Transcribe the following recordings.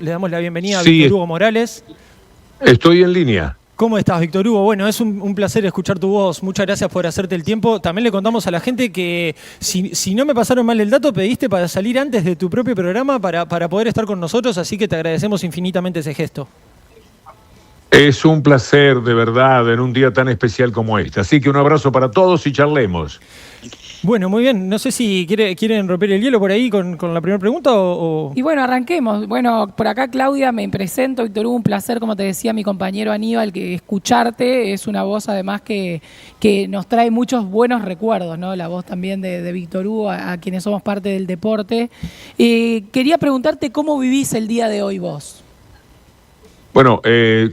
Le damos la bienvenida a Sí, Víctor Hugo Morales. estoy en línea. ¿Cómo estás, Víctor Hugo? Bueno, es un placer escuchar tu voz. Muchas gracias por hacerte el tiempo. También le contamos a la gente que, si no me pasaron mal el dato, pediste para salir antes de tu propio programa para poder estar con nosotros, así que te agradecemos infinitamente ese gesto. Es un placer, de verdad, en un día tan especial como este. Así que un abrazo para todos y charlemos. Bueno, muy bien. No sé si quieren romper el hielo por ahí con la primera pregunta o... Y bueno, arranquemos. Bueno, por acá Claudia, me presento. Víctor Hugo, un placer, como te decía mi compañero Aníbal, que escucharte es una voz además que nos trae muchos buenos recuerdos, ¿no? La voz también de Víctor Hugo, a quienes somos parte del deporte. Quería preguntarte cómo vivís el día de hoy vos. Bueno,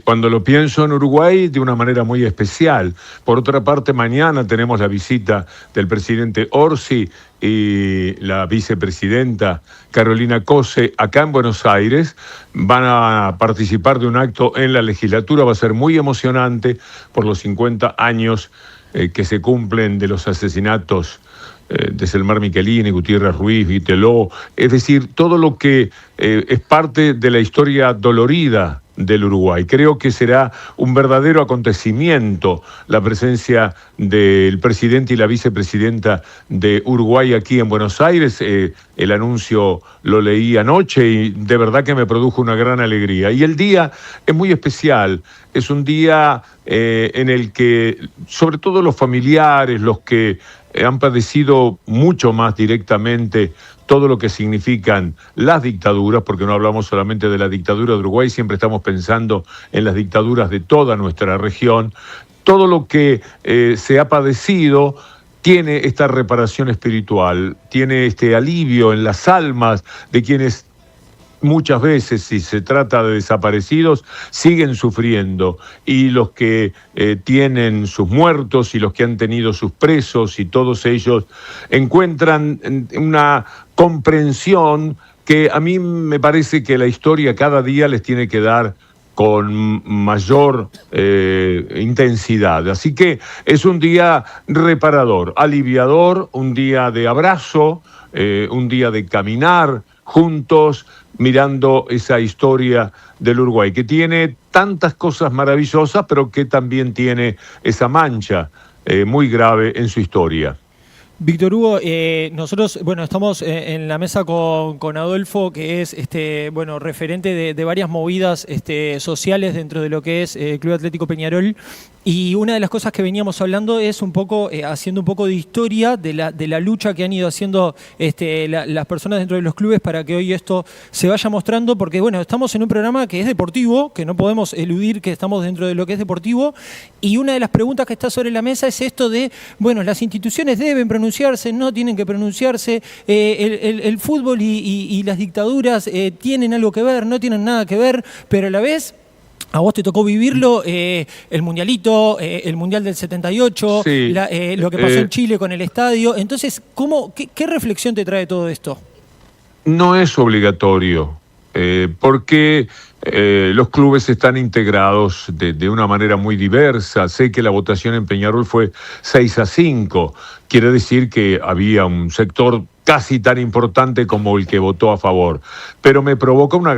cuando lo pienso en Uruguay, de una manera muy especial. Por otra parte, mañana tenemos la visita del presidente Orsi y la vicepresidenta Carolina Cose acá en Buenos Aires. Van a participar de un acto en la legislatura, va a ser muy emocionante por los 50 años que se cumplen de los asesinatos de Selmar Michelini, Gutiérrez Ruiz, Viteló, es decir, todo lo que es parte de la historia dolorida del Uruguay. Creo que será un verdadero acontecimiento la presencia del presidente y la vicepresidenta de Uruguay aquí en Buenos Aires. El anuncio lo leí anoche y de verdad que me produjo una gran alegría. Y el día es muy especial, es un día en el que, sobre todo los familiares, los que han padecido mucho más directamente todo lo que significan las dictaduras, porque no hablamos solamente de la dictadura de Uruguay, siempre estamos pensando en las dictaduras de toda nuestra región. Todo lo que se ha padecido tiene esta reparación espiritual, tiene este alivio en las almas de quienes muchas veces, si se trata de desaparecidos, siguen sufriendo, y los que tienen sus muertos y los que han tenido sus presos, y todos ellos encuentran una comprensión que a mí me parece que la historia cada día les tiene que dar con mayor intensidad. Así que es un día reparador, aliviador, un día de abrazo, un día de caminar juntos, mirando esa historia del Uruguay, que tiene tantas cosas maravillosas, pero que también tiene esa mancha muy grave en su historia. Víctor Hugo, nosotros, bueno, estamos en la mesa con Adolfo, que es referente de varias movidas sociales dentro de lo que es Club Atlético Peñarol. Y una de las cosas que veníamos hablando es un poco, haciendo un poco de historia de la lucha que han ido haciendo las personas dentro de los clubes para que hoy esto se vaya mostrando, porque bueno, estamos en un programa que es deportivo, que no podemos eludir que estamos dentro de lo que es deportivo, y una de las preguntas que está sobre la mesa es esto de, bueno, las instituciones deben pronunciarse, no tienen que pronunciarse, el fútbol y las dictaduras tienen algo que ver, no tienen nada que ver, pero a la vez... A vos te tocó vivirlo, el mundialito, el mundial del 78, sí, lo que pasó en Chile con el estadio. Entonces, ¿qué reflexión te trae todo esto? No es obligatorio, porque los clubes están integrados de una manera muy diversa. Sé que la votación en Peñarol fue 6-5, quiere decir que había un sector casi tan importante como el que votó a favor, pero me provoca una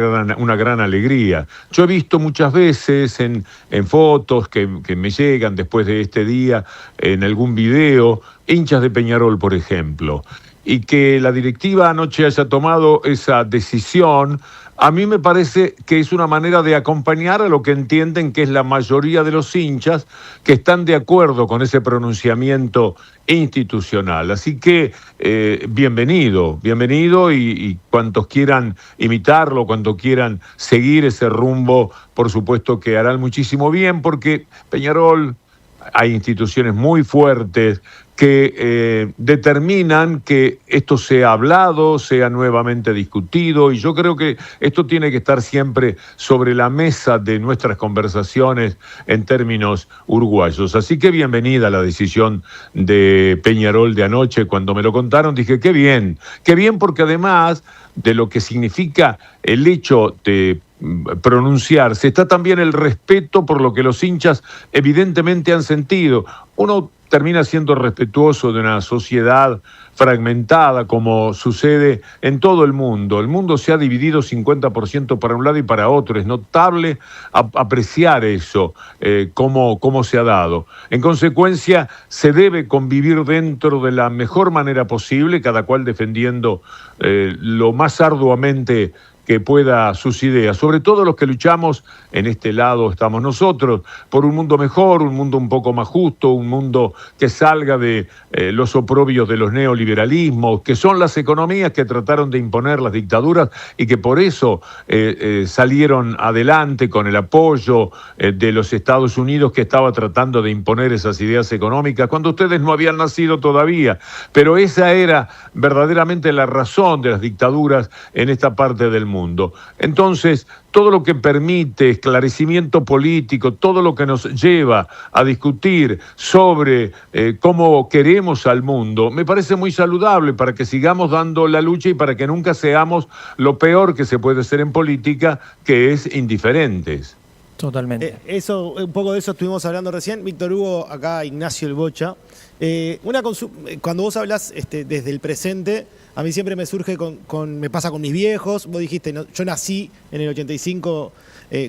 gran alegría. Yo he visto muchas veces en fotos que me llegan después de este día, en algún video, hinchas de Peñarol, por ejemplo, y que la directiva anoche haya tomado esa decisión. A mí me parece que es una manera de acompañar a lo que entienden que es la mayoría de los hinchas que están de acuerdo con ese pronunciamiento institucional. Así que bienvenido y cuantos quieran imitarlo, cuantos quieran seguir ese rumbo, por supuesto que harán muchísimo bien, porque Peñarol, hay instituciones muy fuertes que determinan que esto sea hablado, sea nuevamente discutido, y yo creo que esto tiene que estar siempre sobre la mesa de nuestras conversaciones en términos uruguayos. Así que bienvenida la decisión de Peñarol de anoche. Cuando me lo contaron dije, qué bien, porque además de lo que significa el hecho de pronunciarse, está también el respeto por lo que los hinchas evidentemente han sentido. Uno termina siendo respetuoso de una sociedad fragmentada como sucede en todo el mundo. El mundo se ha dividido 50% para un lado y para otro. Es notable apreciar eso, cómo se ha dado. En consecuencia, se debe convivir dentro de la mejor manera posible, cada cual defendiendo lo más arduamente que pueda sus ideas, sobre todo los que luchamos, en este lado estamos nosotros, por un mundo mejor, un mundo un poco más justo, un mundo que salga de los oprobios de los neoliberalismos, que son las economías que trataron de imponer las dictaduras y que por eso salieron adelante con el apoyo de los Estados Unidos, que estaba tratando de imponer esas ideas económicas cuando ustedes no habían nacido todavía. Pero esa era verdaderamente la razón de las dictaduras en esta parte del mundo. Entonces, todo lo que permite esclarecimiento político, todo lo que nos lleva a discutir sobre cómo queremos al mundo, me parece muy saludable para que sigamos dando la lucha y para que nunca seamos lo peor que se puede ser en política, que es indiferentes. Totalmente. Un poco de eso estuvimos hablando recién. Víctor Hugo, acá Ignacio el Bocha. Cuando vos hablas desde el presente, a mí siempre me surge me pasa con mis viejos. Vos dijiste, no, yo nací en el 85,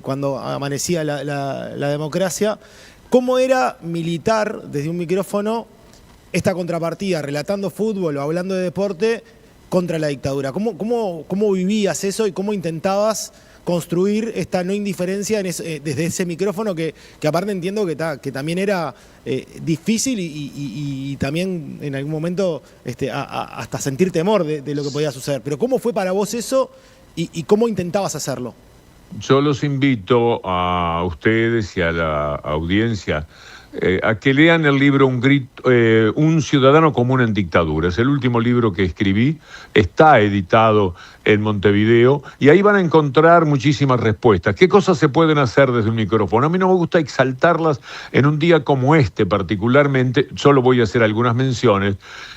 cuando amanecía la democracia. ¿Cómo era militar desde un micrófono esta contrapartida, relatando fútbol o hablando de deporte contra la dictadura? ¿Cómo vivías eso y cómo intentabas construir esta no indiferencia desde ese micrófono que aparte entiendo que también era difícil y también en algún momento hasta sentir temor de lo que podía suceder? Pero ¿cómo fue para vos eso y cómo intentabas hacerlo? Yo los invito a ustedes y a la audiencia a que lean el libro Un ciudadano común en dictadura. Es el último libro que escribí, está editado en Montevideo y ahí van a encontrar muchísimas respuestas. ¿Qué cosas se pueden hacer desde un micrófono? A mí no me gusta exaltarlas en un día como este particularmente, solo voy a hacer algunas menciones,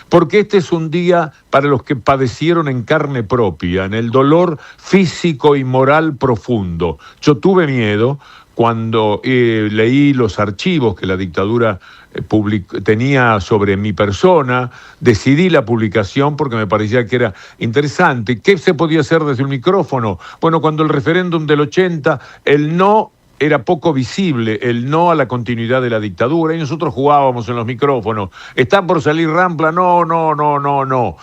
porque este es un día para los que padecieron en carne propia, en el dolor físico y moral profundo. Yo tuve miedo cuando leí los archivos que la dictadura tenía sobre mi persona, decidí la publicación porque me parecía que era interesante. ¿Qué se podía hacer desde un micrófono? Bueno, cuando el referéndum del 80, el no era poco visible, el no a la continuidad de la dictadura, y nosotros jugábamos en los micrófonos. ¿Está por salir Rampla? No.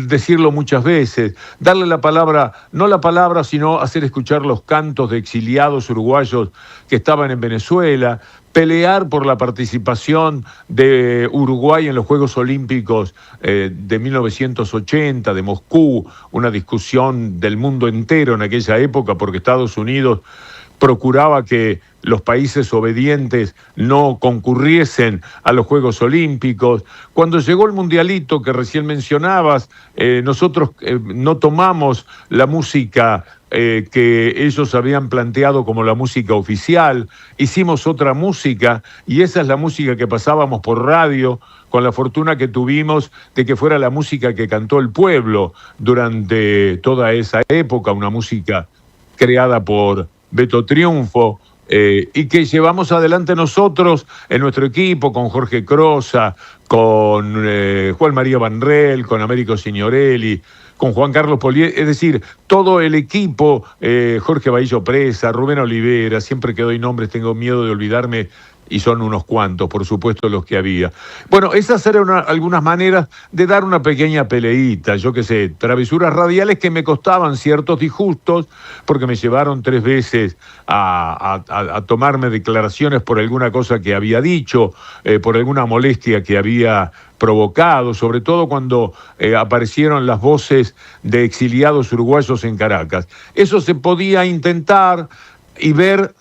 Decirlo muchas veces, darle la palabra, no la palabra, sino hacer escuchar los cantos de exiliados uruguayos que estaban en Venezuela, pelear por la participación de Uruguay en los Juegos Olímpicos de 1980, de Moscú, una discusión del mundo entero en aquella época, porque Estados Unidos procuraba que los países obedientes no concurriesen a los Juegos Olímpicos. Cuando llegó el Mundialito que recién mencionabas, nosotros no tomamos la música que ellos habían planteado como la música oficial, hicimos otra música y esa es la música que pasábamos por radio, con la fortuna que tuvimos de que fuera la música que cantó el pueblo durante toda esa época, una música creada por Beto Triunfo, y que llevamos adelante nosotros en nuestro equipo, con Jorge Crosa, con Juan María Vanrel, con Américo Signorelli, con Juan Carlos Polié, es decir, todo el equipo, Jorge Bahillo Presa, Rubén Olivera, siempre que doy nombres tengo miedo de olvidarme, y son unos cuantos, por supuesto, los que había. Bueno, esas eran algunas maneras de dar una pequeña peleita, yo qué sé, travesuras radiales que me costaban ciertos disgustos, porque me llevaron 3 veces a tomarme declaraciones por alguna cosa que había dicho, por alguna molestia que había provocado, sobre todo cuando aparecieron las voces de exiliados uruguayos en Caracas. Eso se podía intentar y ver,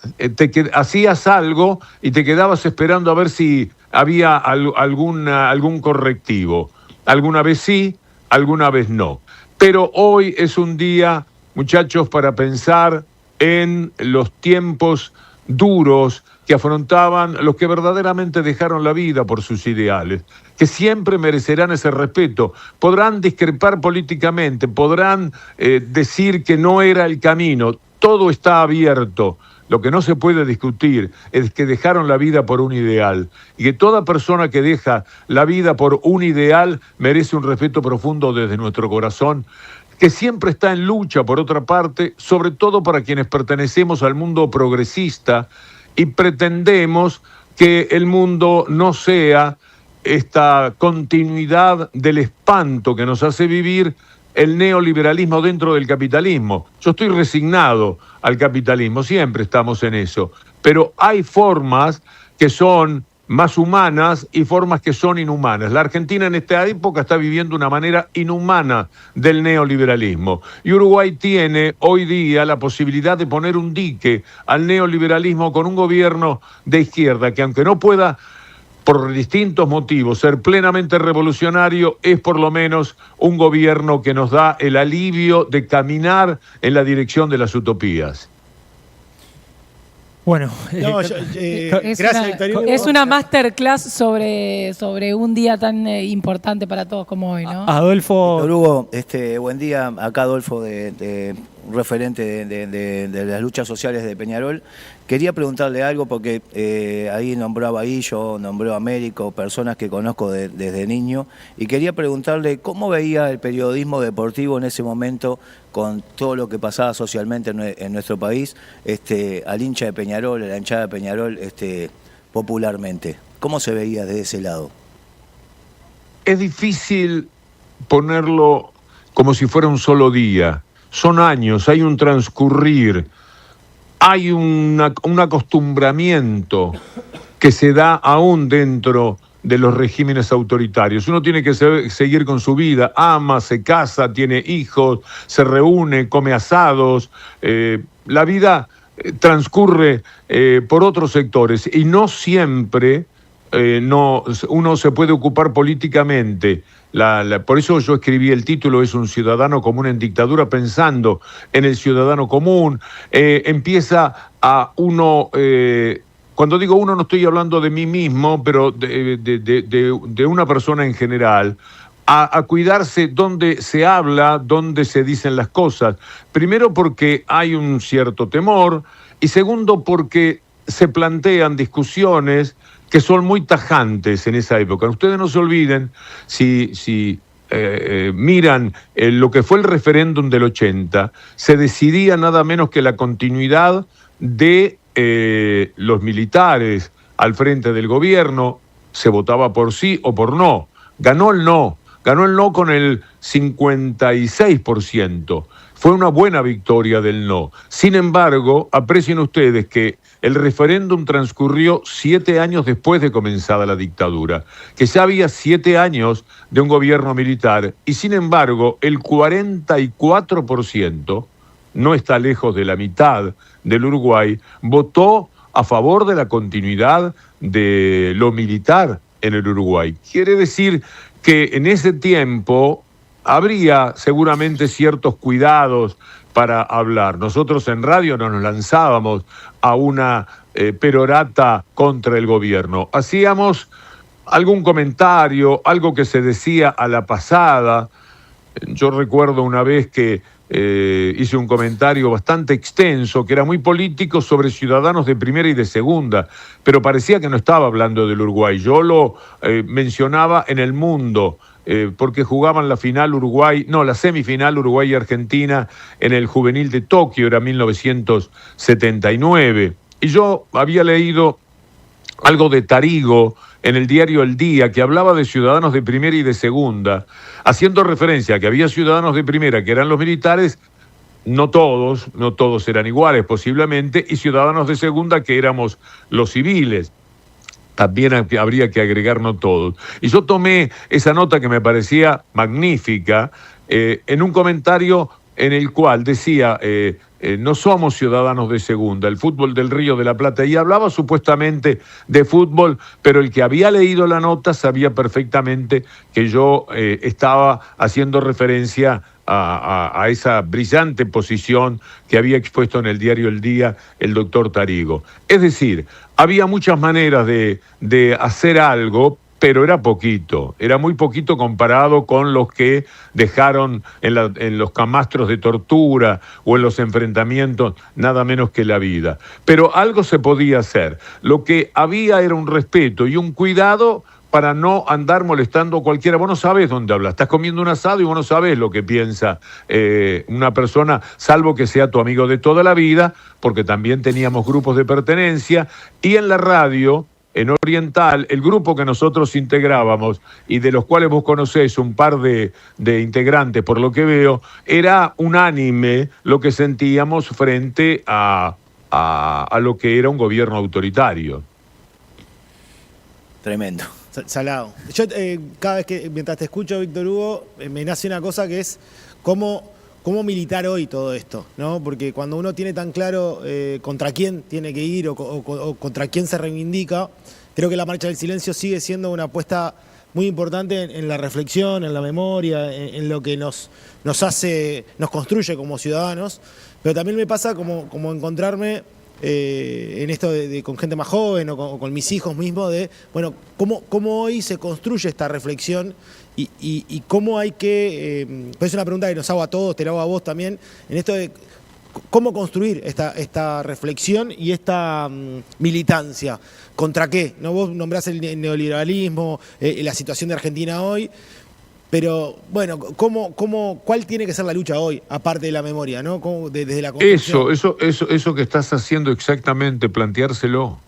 hacías algo y te quedabas esperando a ver si había algún correctivo. Alguna vez sí, alguna vez no. Pero hoy es un día, muchachos, para pensar en los tiempos duros que afrontaban los que verdaderamente dejaron la vida por sus ideales, que siempre merecerán ese respeto. Podrán discrepar políticamente, podrán decir que no era el camino. todo está abierto. Lo que no se puede discutir es que dejaron la vida por un ideal y que toda persona que deja la vida por un ideal merece un respeto profundo desde nuestro corazón, que siempre está en lucha, por otra parte, sobre todo para quienes pertenecemos al mundo progresista y pretendemos que el mundo no sea esta continuidad del espanto que nos hace vivir el neoliberalismo dentro del capitalismo. Yo estoy resignado al capitalismo, siempre estamos en eso, pero hay formas que son más humanas y formas que son inhumanas. La Argentina en esta época está viviendo una manera inhumana del neoliberalismo y Uruguay tiene hoy día la posibilidad de poner un dique al neoliberalismo con un gobierno de izquierda que, aunque no pueda por distintos motivos ser plenamente revolucionario, es por lo menos un gobierno que nos da el alivio de caminar en la dirección de las utopías. Bueno, gracias, Víctor Hugo. Es una masterclass sobre un día tan importante para todos como hoy, ¿no? Adolfo. Víctor Hugo, buen día. Acá Adolfo, un referente de las luchas sociales de Peñarol. Quería preguntarle algo porque ahí nombró a Bahillo, nombró a Américo, personas que conozco desde niño, y quería preguntarle cómo veía el periodismo deportivo en ese momento con todo lo que pasaba socialmente en nuestro país, al hincha de Peñarol, a la hinchada de Peñarol, popularmente. ¿Cómo se veía desde ese lado? Es difícil ponerlo como si fuera un solo día. Son años, hay un transcurrir, hay un acostumbramiento que se da aún dentro de los regímenes autoritarios. Uno tiene que seguir con su vida, ama, se casa, tiene hijos, se reúne, come asados. La vida transcurre por otros sectores y no siempre uno se puede ocupar políticamente. Por eso yo escribí el título, es un ciudadano común en dictadura, pensando en el ciudadano común. Empieza a uno, cuando digo uno no estoy hablando de mí mismo, pero de una persona en general, a cuidarse dónde se habla, dónde se dicen las cosas. Primero porque hay un cierto temor y segundo porque se plantean discusiones que son muy tajantes en esa época. Ustedes no se olviden, si miran lo que fue el referéndum del 80, se decidía nada menos que la continuidad de los militares al frente del gobierno, se votaba por sí o por no. Ganó el no con el 56%. Fue una buena victoria del no. Sin embargo, aprecien ustedes que el referéndum transcurrió 7 años después de comenzada la dictadura, que ya había 7 años de un gobierno militar y sin embargo el 44%, no está lejos de la mitad del Uruguay, votó a favor de la continuidad de lo militar en el Uruguay. Quiere decir que en ese tiempo habría seguramente ciertos cuidados para hablar. Nosotros en radio no nos lanzábamos a una perorata contra el gobierno. Hacíamos algún comentario, algo que se decía a la pasada. Yo recuerdo una vez que hice un comentario bastante extenso, que era muy político, sobre ciudadanos de primera y de segunda, pero parecía que no estaba hablando del Uruguay. Yo lo mencionaba en el mundo, porque jugaban la semifinal Uruguay y Argentina en el Juvenil de Tokio, era 1979. Y yo había leído algo de Tarigo en el diario El Día, que hablaba de ciudadanos de primera y de segunda, haciendo referencia a que había ciudadanos de primera que eran los militares, no todos eran iguales posiblemente, y ciudadanos de segunda que éramos los civiles. También habría que agregar no todos. Y yo tomé esa nota que me parecía magnífica en un comentario en el cual decía, no somos ciudadanos de segunda, el fútbol del Río de la Plata, y hablaba supuestamente de fútbol, pero el que había leído la nota sabía perfectamente que yo estaba haciendo referencia a esa brillante posición que había expuesto en el diario El Día el doctor Tarigo. Es decir, había muchas maneras de hacer algo, pero era poquito, era muy poquito comparado con los que dejaron en los camastros de tortura o en los enfrentamientos nada menos que la vida. Pero algo se podía hacer. Lo que había era un respeto y un cuidado para no andar molestando a cualquiera. Vos no sabés dónde hablas, estás comiendo un asado y vos no sabés lo que piensa una persona, salvo que sea tu amigo de toda la vida, porque también teníamos grupos de pertenencia, y en la radio, en Oriental, el grupo que nosotros integrábamos y de los cuales vos conocés un par de integrantes, por lo que veo, era unánime lo que sentíamos frente a lo que era un gobierno autoritario. Tremendo. Salado. Yo cada vez que, mientras te escucho, Víctor Hugo, me nace una cosa que es cómo militar hoy todo esto, ¿no? Porque cuando uno tiene tan claro contra quién tiene que ir o contra quién se reivindica, creo que la Marcha del Silencio sigue siendo una apuesta muy importante en la reflexión, en la memoria, en lo que nos construye como ciudadanos, pero también me pasa como encontrarme en esto con gente más joven o con mis hijos mismos, de, bueno, cómo hoy se construye esta reflexión y cómo hay que, pues es una pregunta que nos hago a todos, te la hago a vos también, en esto de cómo construir esta reflexión y esta militancia. ¿Contra qué? ¿No? Vos nombrás el neoliberalismo, la situación de Argentina hoy, pero bueno, ¿cuál tiene que ser la lucha hoy, aparte de la memoria, ¿no? Desde la construcción. Eso que estás haciendo exactamente, planteárselo.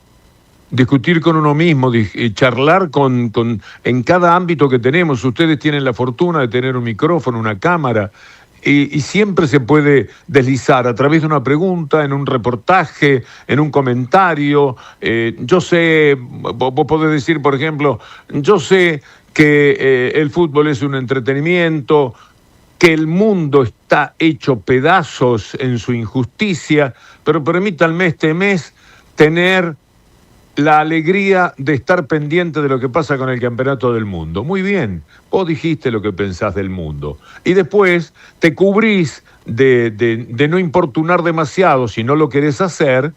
Discutir con uno mismo, charlar en cada ámbito que tenemos. Ustedes tienen la fortuna de tener un micrófono, una cámara, y siempre se puede deslizar a través de una pregunta, en un reportaje, en un comentario. Yo sé, vos podés decir, por ejemplo, yo sé que el fútbol es un entretenimiento, que el mundo está hecho pedazos en su injusticia, pero permítanme este mes tener la alegría de estar pendiente de lo que pasa con el campeonato del mundo. Muy bien, vos dijiste lo que pensás del mundo. Y después te cubrís de no importunar demasiado si no lo querés hacer,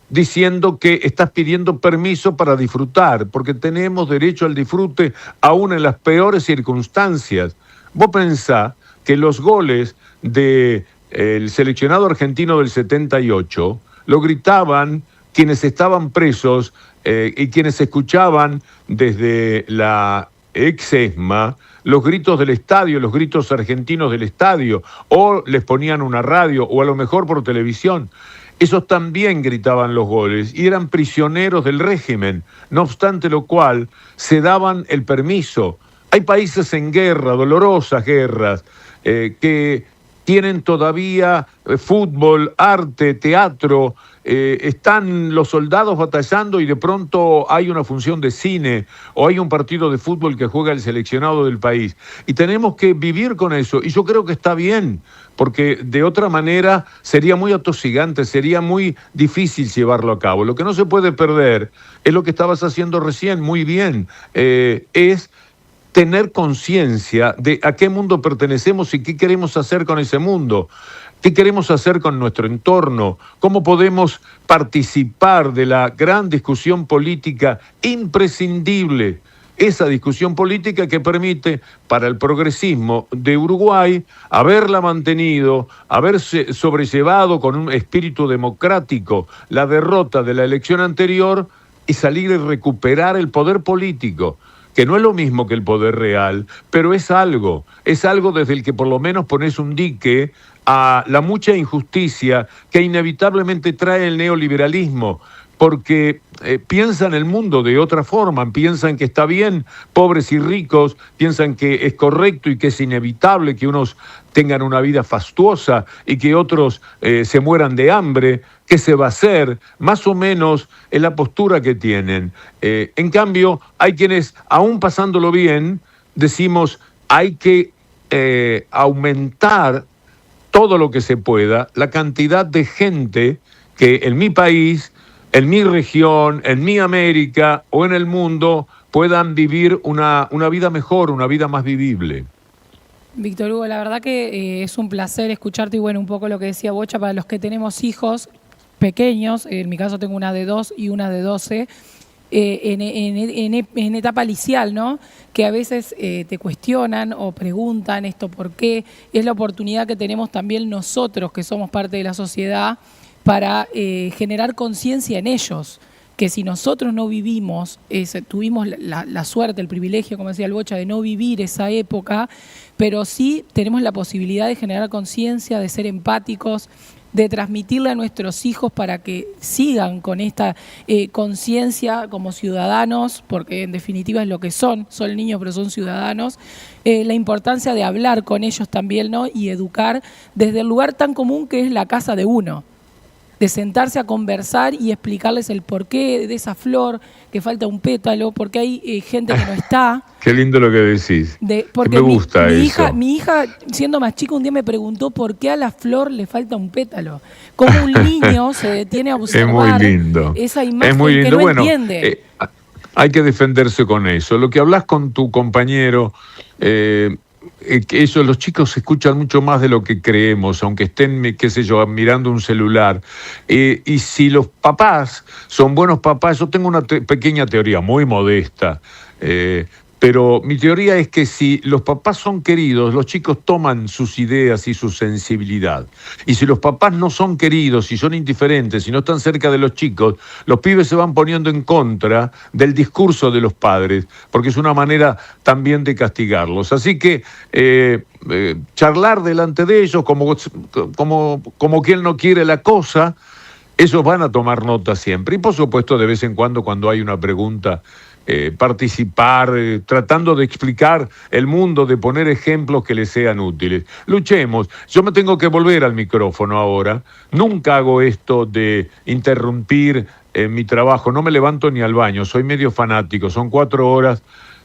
diciendo que estás pidiendo permiso para disfrutar, porque tenemos derecho al disfrute aún en las peores circunstancias. Vos pensás que los goles del seleccionado argentino del 78 lo gritaban quienes estaban presos y quienes escuchaban desde la ex ESMA los gritos del estadio, los gritos argentinos del estadio, o les ponían una radio, o a lo mejor por televisión. Esos también gritaban los goles y eran prisioneros del régimen, no obstante lo cual se daban el permiso. Hay países en guerra, dolorosas guerras, que tienen todavía fútbol, arte, teatro, están los soldados batallando y de pronto hay una función de cine o hay un partido de fútbol que juega el seleccionado del país. Y tenemos que vivir con eso. Y yo creo que está bien, porque de otra manera sería muy atosigante, sería muy difícil llevarlo a cabo. Lo que no se puede perder es lo que estabas haciendo recién, muy bien, es tener conciencia de a qué mundo pertenecemos y qué queremos hacer con ese mundo. ¿Qué queremos hacer con nuestro entorno? ¿Cómo podemos participar de la gran discusión política imprescindible? Esa discusión política que permite para el progresismo de Uruguay haberla mantenido, haberse sobrellevado con un espíritu democrático la derrota de la elección anterior y salir y recuperar el poder político, que no es lo mismo que el poder real, pero es algo desde el que por lo menos pones un dique a la mucha injusticia que inevitablemente trae el neoliberalismo, porque piensan el mundo de otra forma, piensan que está bien, pobres y ricos, piensan que es correcto y que es inevitable que unos tengan una vida fastuosa y que otros se mueran de hambre. ¿Qué se va a hacer? Más o menos es la postura que tienen. En cambio, hay quienes, aún pasándolo bien, decimos hay que aumentar todo lo que se pueda la cantidad de gente que en mi país, en mi región, en mi América o en el mundo puedan vivir una vida mejor, una vida más vivible. Víctor Hugo, la verdad que es un placer escucharte y bueno, un poco lo que decía Bocha, para los que tenemos hijos pequeños, en mi caso tengo una de 2 y una de 12, en etapa licial, ¿no? Que a veces te cuestionan o preguntan esto por qué. Es la oportunidad que tenemos también nosotros, que somos parte de la sociedad, para generar conciencia en ellos. Que si nosotros no vivimos, tuvimos la suerte, el privilegio, como decía el Bocha, de no vivir esa época, pero sí tenemos la posibilidad de generar conciencia, de ser empáticos, de transmitirle a nuestros hijos para que sigan con esta conciencia como ciudadanos, porque en definitiva es lo que son niños pero son ciudadanos, la importancia de hablar con ellos también, ¿no? Y educar desde el lugar tan común que es la casa de uno, de sentarse a conversar y explicarles el porqué de esa flor, que falta un pétalo, porque hay gente que no está. Qué lindo lo que decís. Porque me gusta eso. Mi hija, siendo más chica, un día me preguntó por qué a la flor le falta un pétalo. Cómo un niño se detiene a observar es muy lindo. Esa imagen es muy lindo. que no entiende. Hay que defenderse con eso. Lo que hablas con tu compañero... que eso, los chicos escuchan mucho más de lo que creemos, aunque estén, qué sé yo, mirando un celular. Y si los papás son buenos papás, yo tengo una pequeña teoría, muy modesta, pero mi teoría es que si los papás son queridos, los chicos toman sus ideas y su sensibilidad. Y si los papás no son queridos, si son indiferentes, si no están cerca de los chicos, los pibes se van poniendo en contra del discurso de los padres, porque es una manera también de castigarlos. Así que charlar delante de ellos como quien no quiere la cosa, ellos van a tomar nota siempre. Y por supuesto, de vez en cuando hay una pregunta, participar, tratando de explicar el mundo, de poner ejemplos que les sean útiles. Luchemos. Yo me tengo que volver al micrófono ahora. Nunca hago esto de interrumpir mi trabajo. No me levanto ni al baño. Soy medio fanático. Son 4 horas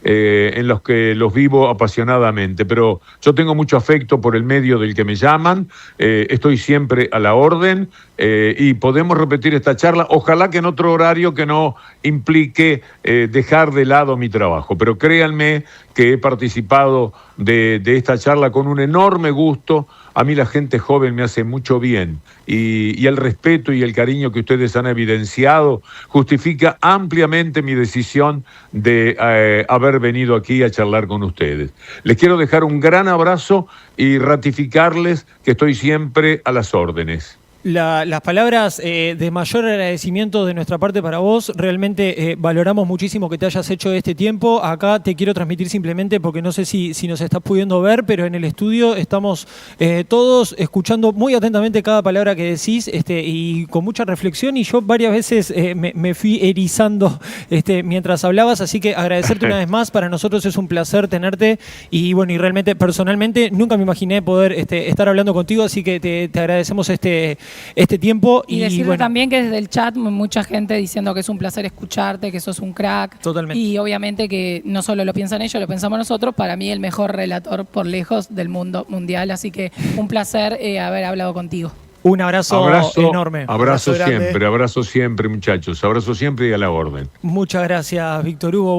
en los que los vivo apasionadamente, pero yo tengo mucho afecto por el medio del que me llaman, estoy siempre a la orden y podemos repetir esta charla, ojalá que en otro horario que no implique dejar de lado mi trabajo, pero créanme que he participado de esta charla con un enorme gusto. A mí la gente joven me hace mucho bien y el respeto y el cariño que ustedes han evidenciado justifica ampliamente mi decisión de haber venido aquí a charlar con ustedes. Les quiero dejar un gran abrazo y ratificarles que estoy siempre a las órdenes. Las palabras de mayor agradecimiento de nuestra parte para vos, realmente valoramos muchísimo que te hayas hecho este tiempo. Acá te quiero transmitir simplemente, porque no sé si nos estás pudiendo ver, pero en el estudio estamos todos escuchando muy atentamente cada palabra que decís y con mucha reflexión, y yo varias veces me fui erizando mientras hablabas, así que agradecerte una vez más. Para nosotros es un placer tenerte y bueno, y realmente personalmente nunca me imaginé poder estar hablando contigo, así que te agradecemos este tiempo. Y decirle también que desde el chat mucha gente diciendo que es un placer escucharte, que sos un crack. Totalmente. Y obviamente que no solo lo piensan ellos, lo pensamos nosotros. Para mí el mejor relator por lejos del mundo mundial. Así que un placer haber hablado contigo. Un abrazo enorme. Abrazo siempre, muchachos. Abrazo siempre y a la orden. Muchas gracias, Víctor Hugo.